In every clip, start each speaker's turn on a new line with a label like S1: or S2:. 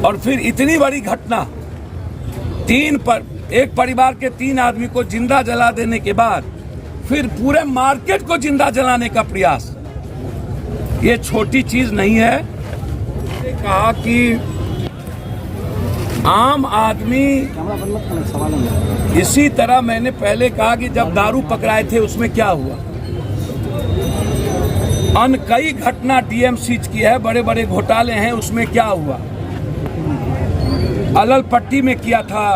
S1: और फिर इतनी बड़ी घटना, एक परिवार के 3 आदमी को जिंदा जला देने के बाद फिर पूरे मार्केट को जिंदा जलाने का प्रयास, ये छोटी चीज नहीं है। कहा कि आम आदमी, इसी तरह मैंने पहले कहा कि जब दारू पकड़ाए थे उसमें क्या हुआ, कई घटना टीएमसी की है, बड़े बड़े घोटाले हैं, उसमें क्या हुआ। अलल पट्टी में किया था,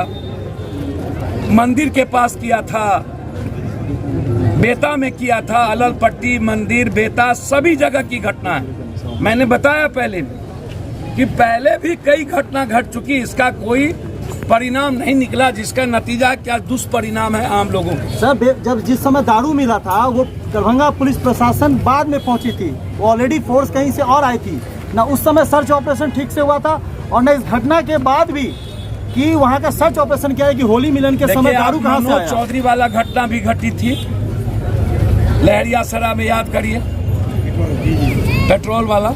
S1: मंदिर के पास किया था, बेता में किया था, अलल पट्टी, मंदिर, बेता, सभी जगह की घटना है। मैंने बताया पहले कि पहले भी कई घटना घट चुकी, इसका कोई परिणाम नहीं निकला, जिसका नतीजा क्या दुष्परिणाम है आम लोगों को।
S2: सर, जब जिस समय दारू मिला था वो दरभंगा पुलिस प्रशासन बाद में पहुंची थी, वो ऑलरेडी फोर्स कहीं से और आई थी ना, उस समय सर्च ऑपरेशन ठीक से हुआ था, और न इस घटना के बाद भी कि वहां का सर्च ऑपरेशन क्या है कि होली मिलन के समय दारू कहां से आया।
S1: चौधरी वाला घटना भी घटी थी लहरियासराय में, याद करिए, पेट्रोल वाला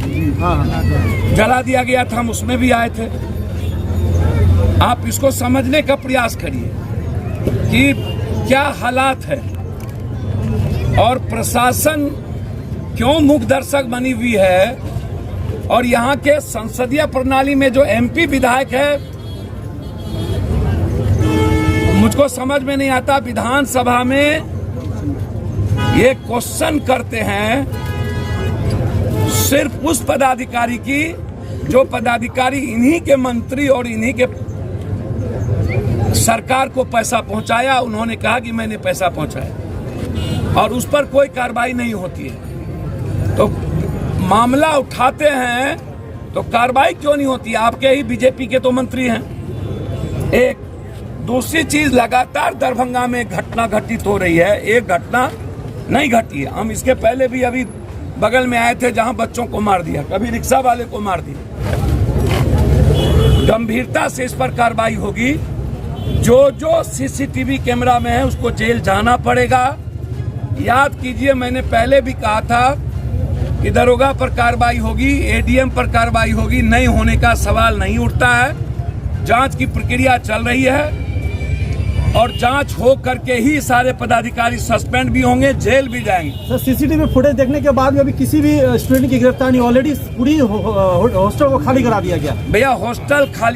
S1: जला दिया गया था, हम उसमें भी आए थे। आप इसको समझने का प्रयास करिए कि क्या हालात है और प्रशासन क्यों मूक दर्शक बनी हुई है, और यहाँ के संसदीय प्रणाली में जो एमपी विधायक है, मुझको समझ में नहीं आता। विधानसभा में ये क्वेश्चन करते हैं सिर्फ उस पदाधिकारी की जो पदाधिकारी इन्हीं के मंत्री और इन्हीं के सरकार को पैसा पहुंचाया। उन्होंने कहा कि मैंने पैसा पहुंचाया, और उस पर कोई कार्रवाई नहीं होती है। तो मामला उठाते हैं तो कार्रवाई क्यों नहीं होती? आपके ही बीजेपी के तो मंत्री हैं। एक दूसरी चीज, लगातार दरभंगा में घटना घटित हो रही है, एक घटना नहीं घटी है। हम इसके पहले भी अभी बगल में आए थे जहां बच्चों को मार दिया, कभी रिक्शा वाले को मार दिया। गंभीरता से इस पर कार्रवाई होगी। जो सीसीटीवी कैमरा में है उसको जेल जाना पड़ेगा। याद कीजिए, मैंने पहले भी कहा था कि दरोगा पर कार्रवाई होगी, एडीएम पर कार्रवाई होगी, नहीं होने का सवाल नहीं उठता है। जांच की प्रक्रिया चल रही है, और जांच हो करके ही सारे पदाधिकारी सस्पेंड भी होंगे, जेल भी जाएंगे।
S2: सर, सीसीटीवी फुटेज देखने के बाद में अभी किसी भी स्टूडेंट की गिरफ्तारी नहीं, ऑलरेडी पूरी हॉस्टल को खाली करा दिया गया।
S1: भैया, हॉस्टल खाली